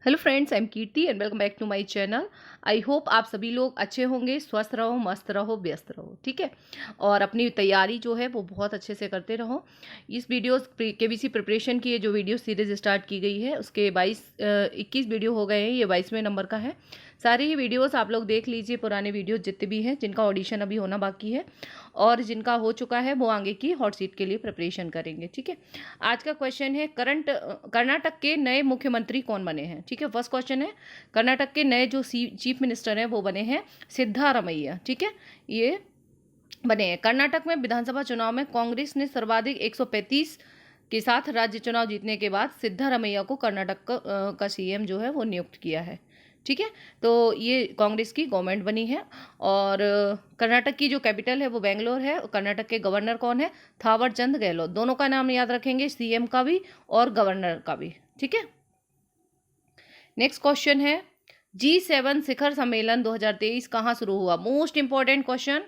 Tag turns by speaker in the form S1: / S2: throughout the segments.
S1: Hello friends, I am Kirti and welcome back to my channel. I hope आप सभी लोग अच्छे होंगे, स्वस्थ रहो, मस्त रहो, व्यस्त रहो, ठीक है। और अपनी तैयारी जो है वो बहुत अच्छे से करते रहो। इस वीडियो केबीसी प्रिपरेशन की जो वीडियो सीरीज स्टार्ट की गई है उसके 21 वीडियो हो गए हैं, ये 22वें नंबर का है। सारे ही वीडियोस आप लोग देख लीजिए, पुराने वीडियो जितने भी हैं जिनका ऑडिशन अभी होना बाकी है और जिनका हो चुका है वो आगे की हॉट सीट के लिए प्रिपरेशन करेंगे, ठीक है। आज का क्वेश्चन है कर्नाटक के नए मुख्यमंत्री कौन बने हैं, ठीक है। फर्स्ट क्वेश्चन है कर्नाटक के नए जो चीफ मिनिस्टर हैं वो बने हैं सिद्धारमैया, ठीक है। ये बने हैं। कर्नाटक में विधानसभा चुनाव में कांग्रेस ने सर्वाधिक 135 के साथ राज्य चुनाव जीतने के बाद सिद्धारमैया को कर्नाटक का सीएम जो है वो नियुक्त किया है, ठीक है। तो ये कांग्रेस की गवर्नमेंट बनी है और कर्नाटक की जो कैपिटल है वो बेंगलोर है। कर्नाटक के गवर्नर कौन है? थावर चंद गहलोत। दोनों का नाम याद रखेंगे, सीएम का भी और गवर्नर का भी, ठीक है। नेक्स्ट क्वेश्चन है G7 शिखर सम्मेलन 2023 कहाँ शुरू हुआ? मोस्ट इंपॉर्टेंट क्वेश्चन,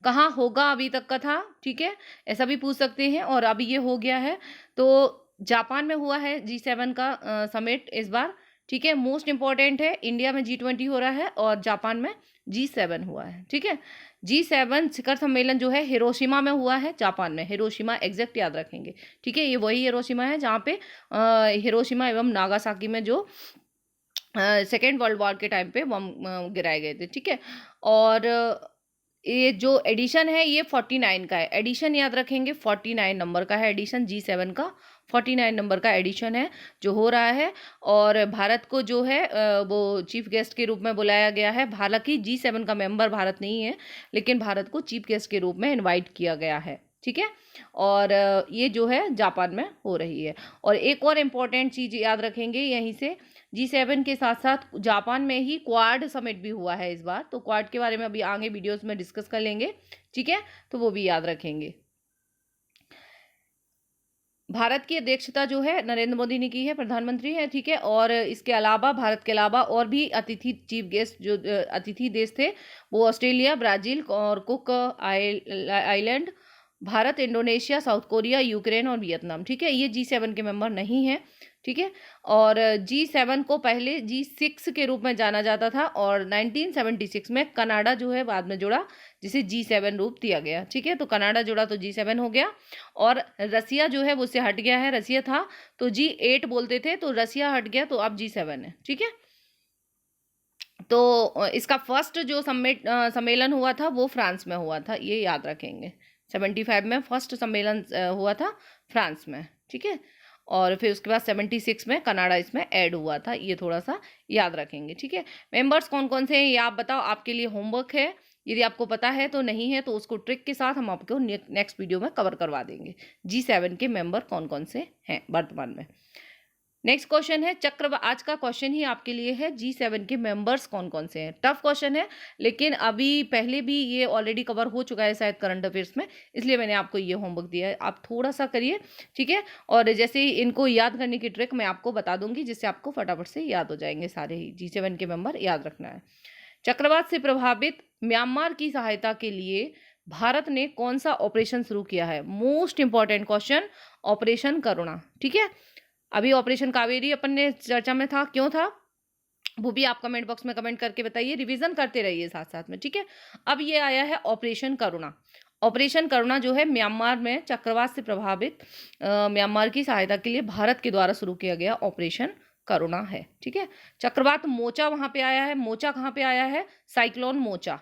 S1: कहाँ होगा अभी तक का था, ठीक है। ऐसा भी पूछ सकते हैं और अभी ये हो गया है। तो जापान में हुआ है G7 का समिट इस बार, ठीक है। मोस्ट इंपॉर्टेंट है, इंडिया में G20 हो रहा है और जापान में G7 हुआ है, ठीक है। G7 शिखर सम्मेलन जो है हिरोशिमा में हुआ है, जापान में। हिरोशिमा एग्जैक्ट याद रखेंगे, ठीक है। ये वही हिरोशिमा है जहाँ पे हिरोशिमा एवं नागासाकी में जो सेकेंड वर्ल्ड वॉर के टाइम पे बम गिराए गए थे, ठीक है। और ये जो एडिशन है ये 49 का है। एडिशन याद रखेंगे, 49 नंबर का है एडिशन, G7 का 49 नंबर का एडिशन है जो हो रहा है। और भारत को जो है वो चीफ गेस्ट के रूप में बुलाया गया है। हालांकि G7 का मेंबर भारत नहीं है, लेकिन भारत को चीफ गेस्ट के रूप में इनवाइट किया गया है, ठीक है। और ये जो है जापान में हो रही है। और एक और इम्पॉर्टेंट चीज़ याद रखेंगे यहीं से, G7 के साथ साथ जापान में ही क्वाड समिट भी हुआ है इस बार। तो क्वाड के बारे में अभी आगे वीडियोस में डिस्कस कर लेंगे, ठीक है। तो वो भी याद रखेंगे। भारत की अध्यक्षता जो है नरेंद्र मोदी ने की है, प्रधानमंत्री है, ठीक है। और इसके अलावा भारत के अलावा और भी अतिथि चीफ गेस्ट जो अतिथि देश थे वो ऑस्ट्रेलिया, ब्राजील और cook island, Bharat, Indonesia, south Korea, Ukraine और वियतनाम, ठीक है। ये G7 के मेंबर नहीं है, ठीक है। और G7 को पहले G6 के रूप में जाना जाता था और 1976 में कनाडा जो है बाद में जुड़ा, जिसे G7 रूप दिया गया, ठीक है। तो कनाडा जुड़ा तो G7 हो गया और रसिया जो है वो उससे हट गया है। रसिया था तो G8 बोलते थे, तो रसिया हट गया तो अब G7 है, ठीक है। तो इसका फर्स्ट जो सम्मेलन हुआ था वो फ्रांस में हुआ था, ये याद रखेंगे। 75 में फर्स्ट सम्मेलन हुआ था फ्रांस में, ठीक है। और फिर उसके बाद 76 में कनाडा इसमें ऐड हुआ था, ये थोड़ा सा याद रखेंगे, ठीक है। मेंबर्स कौन कौन से हैं ये आप बताओ, आपके लिए होमवर्क है। यदि आपको पता है तो नहीं है तो उसको ट्रिक के साथ हम आपको नेक्स्ट वीडियो में कवर करवा देंगे। G7 के मेंबर कौन कौन से हैं वर्तमान में। नेक्स्ट क्वेश्चन है आज का क्वेश्चन ही आपके लिए है, G7 के मेंबर्स कौन कौन से हैं। टफ क्वेश्चन है, लेकिन अभी पहले भी ये ऑलरेडी कवर हो चुका है शायद करंट अफेयर्स में, इसलिए मैंने आपको ये होमवर्क दिया है। आप थोड़ा सा करिए, ठीक है। और जैसे ही इनको याद करने की ट्रिक मैं आपको बता दूंगी, जिससे आपको फटाफट से याद हो जाएंगे सारे ही G7 के मेंबर याद रखना है। चक्रवात से प्रभावित म्यांमार की सहायता के लिए भारत ने कौन सा ऑपरेशन शुरू किया है? मोस्ट इंपॉर्टेंट क्वेश्चन, ऑपरेशन करुणा, ठीक है। अभी ऑपरेशन कावेरी अपन ने चर्चा में था, क्यों था वो भी आप कमेंट बॉक्स में कमेंट करके बताइए, रिवीजन करते रहिए साथ साथ में, ठीक है। अब ये आया है ऑपरेशन करुणा। ऑपरेशन करुणा जो है म्यांमार में चक्रवात से प्रभावित म्यांमार की सहायता के लिए भारत के द्वारा शुरू किया गया ऑपरेशन करुणा है, ठीक है। चक्रवात मोचा वहां पे आया है। मोचा कहाँ पे आया है? साइक्लोन मोचा,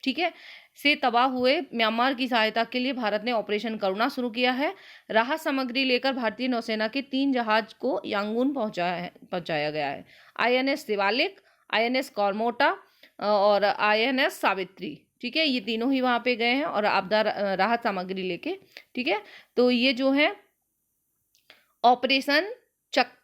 S1: ठीक है, से तबाह हुए म्यांमार की सहायता के लिए भारत ने ऑपरेशन करुणा शुरू किया है। राहत सामग्री लेकर भारतीय नौसेना के 3 जहाज को यांगून पहुंचाया गया है। INS शिवालिक, INS कॉर्मोटा और INS सावित्री, ठीक है। ये तीनों ही वहां पे गए हैं और आपदा राहत सामग्री लेके, ठीक है। तो ये जो है ऑपरेशन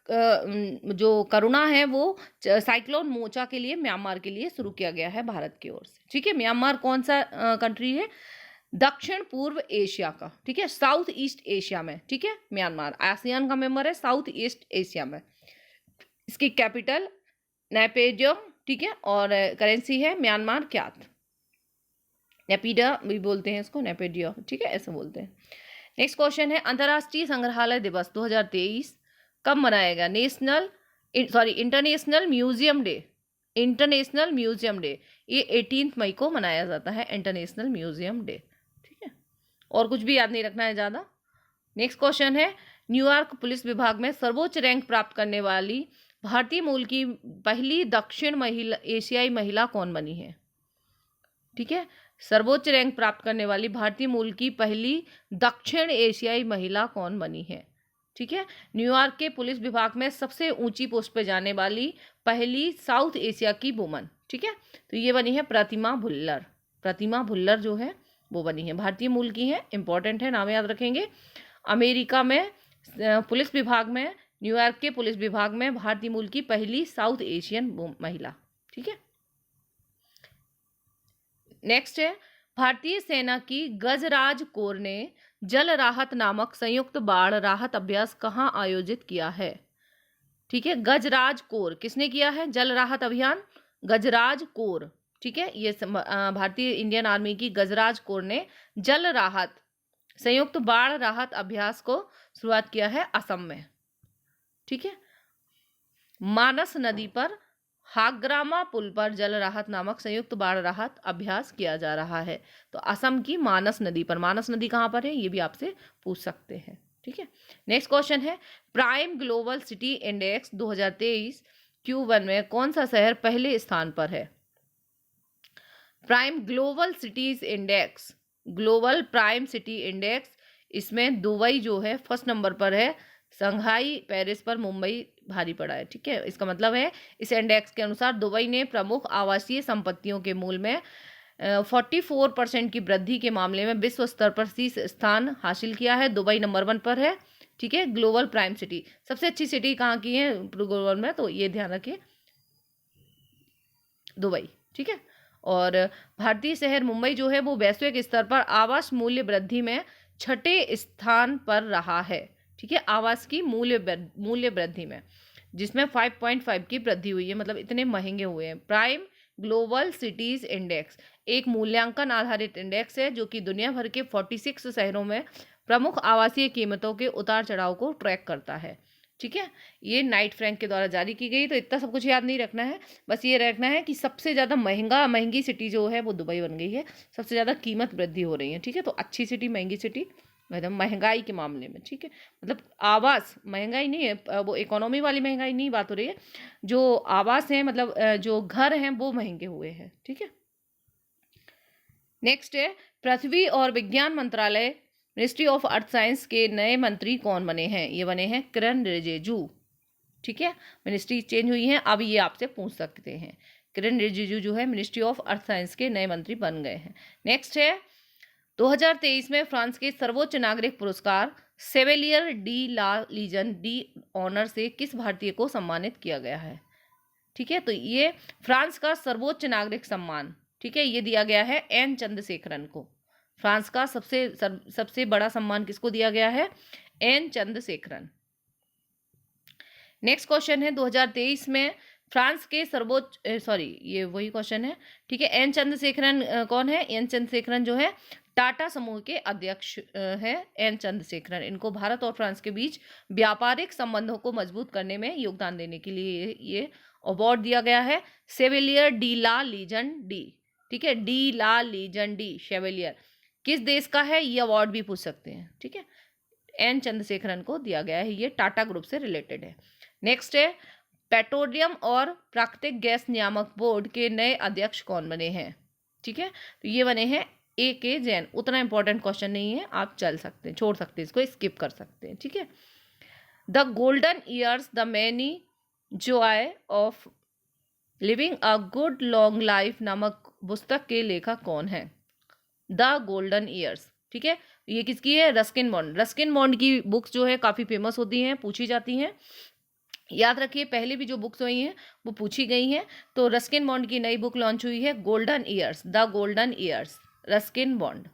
S1: जो करुणा है वो साइक्लोन मोचा के लिए म्यांमार के लिए शुरू किया गया है भारत की ओर से, ठीक है। म्यांमार कौन सा कंट्री है? दक्षिण पूर्व एशिया का, ठीक है, साउथ ईस्ट एशिया में, ठीक है। म्यांमार आसियान का मेंबर है, साउथ ईस्ट एशिया में। इसकी कैपिटल नैपेजियो, ठीक है। और करेंसी है म्यांमार क्यात, नेपिडा भी बोलते हैं इसको, नेपेडियो, ठीक है, ऐसे बोलते हैं। नेक्स्ट क्वेश्चन है अंतर्राष्ट्रीय संग्रहालय दिवस 2023 कब मनाया गया? National international museum day, international museum day ये 18 मई को मनाया जाता है, इंटरनेशनल म्यूजियम डे। ठीक है, और कुछ भी याद नहीं रखना है ज़्यादा। नेक्स्ट क्वेश्चन है, न्यूयॉर्क पुलिस विभाग में सर्वोच्च रैंक प्राप्त करने वाली भारतीय मूल की पहली दक्षिण एशियाई महिला कौन बनी है? ठीक है, सर्वोच्च रैंक प्राप्त करने वाली भारतीय मूल की पहली दक्षिण एशियाई महिला कौन बनी है? ठीक है, न्यूयॉर्क के पुलिस विभाग में सबसे ऊंची पोस्ट पर जाने वाली पहली साउथ एशिया की वुमन। ठीक है, तो ये बनी है प्रतिमा भुल्लर। प्रतिमा भुल्लर जो है वो बनी है, भारतीय मूल की है, इंपॉर्टेंट है, नाम याद रखेंगे। अमेरिका में पुलिस विभाग में, न्यूयॉर्क के पुलिस विभाग में भारतीय मूल की पहली साउथ एशियन महिला। ठीक है, नेक्स्ट है, भारतीय सेना की गजराज कोर ने जल राहत नामक संयुक्त बाढ़ राहत अभ्यास कहाँ आयोजित किया है? ठीक है, गजराज कोर किसने किया है? जल राहत अभियान गजराज कोर। ठीक है, ये भारतीय इंडियन आर्मी की गजराज कोर ने जल राहत संयुक्त बाढ़ राहत अभ्यास को शुरुआत किया है असम में। ठीक है, मानस नदी पर हाग्रामा पुल पर जल राहत नामक संयुक्त बाढ़ राहत अभ्यास किया जा रहा है। तो असम की मानस नदी पर, मानस नदी कहाँ पर है ये भी आपसे पूछ सकते हैं। ठीक है, नेक्स्ट क्वेश्चन है, prime global city index 2023 Q1 में कौन सा शहर पहले स्थान पर है? Prime global cities index, global prime city index, इसमें दुबई जो है फर्स्ट नंबर पर है, संघाई पेरिस पर मुंबई भारी पड़ा है। ठीक है, इसका मतलब है इस इंडेक्स के अनुसार दुबई ने प्रमुख आवासीय संपत्तियों के मूल्य में 44% की वृद्धि के मामले में विश्व स्तर पर 30 स्थान हासिल किया है। दुबई नंबर 1 पर है। ठीक है, ग्लोबल प्राइम सिटी, सबसे अच्छी सिटी कहाँ की है ग्लोबल में, तो ये ध्यान रखिए, दुबई। ठीक है, और भारतीय शहर मुंबई जो है वो वैश्विक स्तर पर आवास मूल्य वृद्धि में 6ठे स्थान पर रहा है। ठीक है, आवास की मूल्य वृद्धि में, जिसमें 5.5 की वृद्धि हुई है, मतलब इतने महंगे हुए हैं। प्राइम ग्लोबल सिटीज इंडेक्स एक मूल्यांकन आधारित इंडेक्स है जो कि दुनिया भर के 46 शहरों में प्रमुख आवासीय कीमतों के उतार चढ़ाव को ट्रैक करता है। ठीक है, ये नाइट फ्रैंक के द्वारा जारी की गई। तो इतना सब कुछ याद नहीं रखना है, बस ये रखना है कि सबसे ज़्यादा महंगी सिटी जो है वो दुबई बन गई है, सबसे ज़्यादा कीमत वृद्धि हो रही है। ठीक है, तो अच्छी सिटी, महंगी सिटी, मतलब महंगाई के मामले में। ठीक है, मतलब आवास महंगाई नहीं है, वो इकोनॉमी वाली महंगाई नहीं बात हो रही है, जो आवास है मतलब जो घर हैं वो महंगे हुए हैं। ठीक है, नेक्स्ट है, पृथ्वी और विज्ञान मंत्रालय मिनिस्ट्री ऑफ अर्थ साइंस के नए मंत्री कौन बने हैं? ये बने हैं किरण रिजिजू। ठीक है, मिनिस्ट्री चेंज हुई है, अब ये आपसे पूछ सकते हैं। किरण रिजिजू जो है मिनिस्ट्री ऑफ अर्थ साइंस के नए मंत्री बन गए हैं। नेक्स्ट है, 2023 में फ्रांस के सर्वोच्च नागरिक पुरस्कार सेवेलियर डी ला लीजन डी ऑनर से किस भारतीय को सम्मानित किया गया है? ठीक है, तो ये फ्रांस का सर्वोच्च नागरिक सम्मान, ठीक है, ये दिया गया है एन चंद्रशेखरन को। फ्रांस का सबसे बड़ा सम्मान किसको दिया गया है? एन चंद्रशेखरन। नेक्स्ट क्वेश्चन है, 2023 में फ्रांस के सर्वोच्च ये वही क्वेश्चन है। ठीक है, एन चंद्रशेखरन कौन है? एन चंद्रशेखरन जो है टाटा समूह के अध्यक्ष है एन चंद्रशेखरन। इनको भारत और फ्रांस के बीच व्यापारिक संबंधों को मजबूत करने में योगदान देने के लिए ये अवार्ड दिया गया है, सेवेलियर डी ला लीजन डी। ठीक है, डी ला लीजन डी शेवेलियर किस देश का है, ये अवार्ड भी पूछ सकते हैं। ठीक है, एन चंद्रशेखरन को दिया गया है, ये टाटा ग्रुप से रिलेटेड है। नेक्स्ट है, पेट्रोलियम और प्राकृतिक गैस नियामक बोर्ड के नए अध्यक्ष कौन बने हैं? ठीक है, तो ये बने हैं A.K. जैन। उतना इंपॉर्टेंट क्वेश्चन नहीं है, आप चल सकते हैं, छोड़ सकते हैं, इसको स्किप कर सकते हैं। ठीक है, the golden years the many Joy of living a good long life नामक पुस्तक के लेखक कौन है? The golden years. ठीक है, ये किसकी है? Ruskin bond. रस्किन बॉन्ड की बुक्स जो है काफ़ी फेमस होती हैं, पूछी जाती हैं। याद रखिए, पहले भी जो बुक्स हुई हैं वो पूछी गई हैं। तो रस्किन बॉन्ड की नई बुक लॉन्च हुई है, golden years, the golden years, Ruskin bond.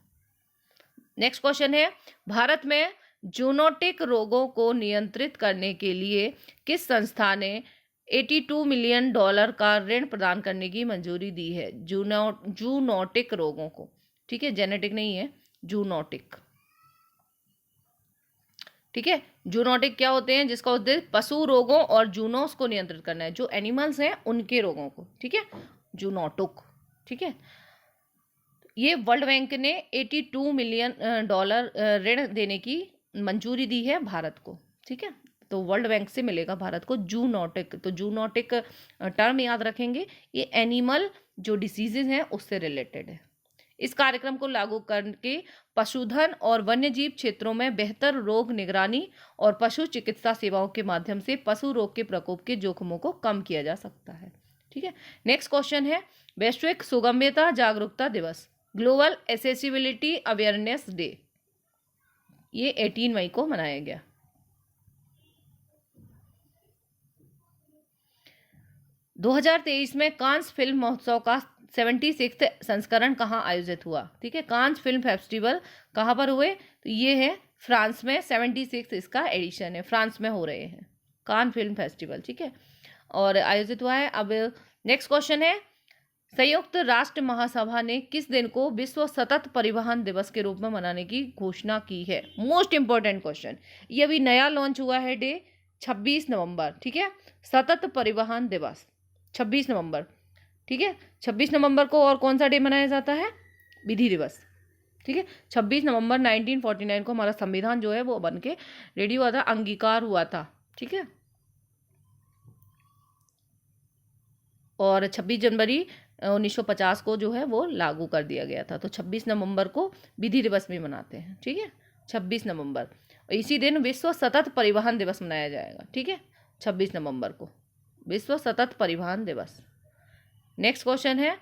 S1: Next question है, भारत में जूनोटिक रोगों को नियंत्रित करने के लिए किस संस्था ने $82 मिलियन का ऋण प्रदान करने की मंजूरी दी है? जूनोटिक रोगों को, ठीक है, जेनेटिक नहीं है, जूनोटिक। ठीक है। जूनोटिक क्या होते हैं, जिसका उद्देश्य पशु रोगों और जूनोस को नियंत्रित करना है, जो एनिमल्स हैं उनके रोगों को, ठीक है, जूनोटुक, ठीक है। ये वर्ल्ड बैंक ने $82 मिलियन ऋण देने की मंजूरी दी है भारत को, ठीक है। तो वर्ल्ड बैंक से मिलेगा भारत को जूनोटिक। तो जूनोटिक टर्म याद रखेंगे, ये एनिमल जो डिसीजेज हैं उससे रिलेटेड है। इस कार्यक्रम को लागू करके पशुधन और वन्यजीव क्षेत्रों में बेहतर रोग निगरानी और पशु चिकित्सा सेवाओं के माध्यम से पशु रोग के प्रकोप के जोखिमों को कम किया जा सकता है, ठीक है। नेक्स्ट क्वेश्चन है, वैश्विक सुगम्यता जागरूकता दिवस, ग्लोबल एसेसिबिलिटी अवेयरनेस डे, ये 18 मई को मनाया गया। – 2023 में कांस फिल्म महोत्सव का 76वां संस्करण कहाँ आयोजित हुआ, ठीक है। कांस फिल्म फेस्टिवल कहाँ पर हुए, तो ये है फ्रांस में, 76 इसका एडिशन है, फ्रांस में हो रहे हैं कान फिल्म फेस्टिवल, ठीक है, और आयोजित हुआ है। अब नेक्स्ट क्वेश्चन है, संयुक्त राष्ट्र महासभा ने किस दिन को विश्व सतत परिवहन दिवस के रूप में मनाने की घोषणा की है। मोस्ट इंपॉर्टेंट क्वेश्चन, ये अभी नया लॉन्च हुआ है डे, 26 नवंबर, ठीक है, सतत परिवहन दिवस 26 नवंबर, ठीक है। 26 नवंबर को और कौन सा डे मनाया जाता है, विधि दिवस, ठीक है। 26 नवंबर 1949 को हमारा संविधान जो है वो बन के रेडी हुआ था, अंगीकार हुआ था, ठीक है। और 26 जनवरी 1950 को जो है वो लागू कर दिया गया था। तो 26 नवंबर को विधि दिवस भी मनाते हैं, ठीक है, 26 नवंबर। इसी दिन विश्व सतत परिवहन दिवस मनाया जाएगा, ठीक है, 26 नवंबर को विश्व सतत परिवहन दिवस। नेक्स्ट क्वेश्चन है,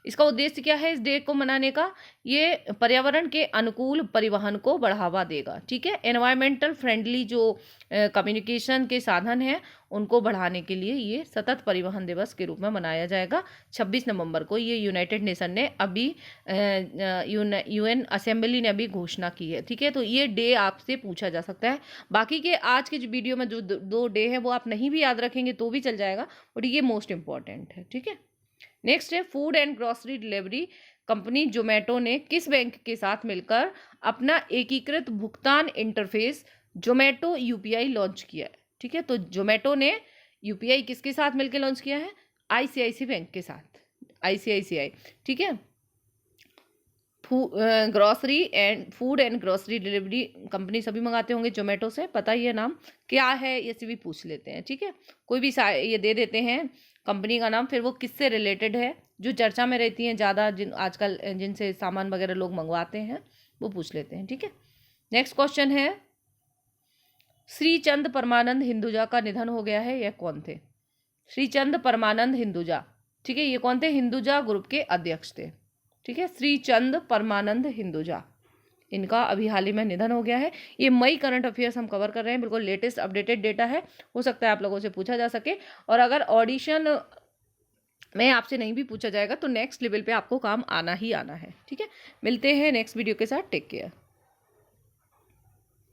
S1: इसका उद्देश्य क्या है इस डे को मनाने का, ये पर्यावरण के अनुकूल परिवहन को बढ़ावा देगा, ठीक है। एनवायरमेंटल फ्रेंडली जो कम्युनिकेशन के साधन हैं उनको बढ़ाने के लिए ये सतत परिवहन दिवस के रूप में मनाया जाएगा 26 नवंबर को। ये यूनाइटेड नेशन ने अभी UN असेंबली ने अभी घोषणा की है, ठीक है। तो ये डे आपसे पूछा जा सकता है। बाकी के आज के वीडियो में जो दो डे है वो आप नहीं भी याद रखेंगे तो भी चल जाएगा, बट ये मोस्ट इंपॉर्टेंट है, ठीक है। नेक्स्ट है, food and grocery delivery company Zomato ने किस बैंक के साथ मिलकर अपना एकीकृत भुगतान इंटरफेस जोमेटो UPI लॉन्च किया है, ठीक है। तो जोमेटो ने UPI किसके साथ मिलकर लॉन्च किया है, ICICI बैंक के साथ, ICICI, ठीक है। Grocery and food and grocery delivery company सभी मंगाते होंगे जोमेटो से, पता ही है नाम क्या है, ये से भी पूछ लेते हैं, ठीक है। कोई भी ये दे देते हैं कंपनी का नाम, फिर वो किससे रिलेटेड है, जो चर्चा में रहती हैं ज़्यादा, आजकल जिनसे सामान वगैरह लोग मंगवाते हैं वो पूछ लेते हैं, ठीक है। नेक्स्ट क्वेश्चन है, श्रीचंद परमानंद हिंदुजा का निधन हो गया है, यह कौन थे, श्रीचंद परमानंद हिंदुजा, ठीक है, ये कौन थे, हिंदुजा ग्रुप के अध्यक्ष थे, ठीक है, श्रीचंद परमानंद हिंदुजा, इनका अभी हाल ही में निधन हो गया है। ये मई करंट अफेयर्स हम कवर कर रहे हैं, बिल्कुल लेटेस्ट अपडेटेड डेटा है, हो सकता है आप लोगों से पूछा जा सके, और अगर ऑडिशन में आपसे नहीं भी पूछा जाएगा तो नेक्स्ट लेवल पे आपको काम आना ही आना है, ठीक है। मिलते हैं नेक्स्ट वीडियो के साथ, टेक केयर।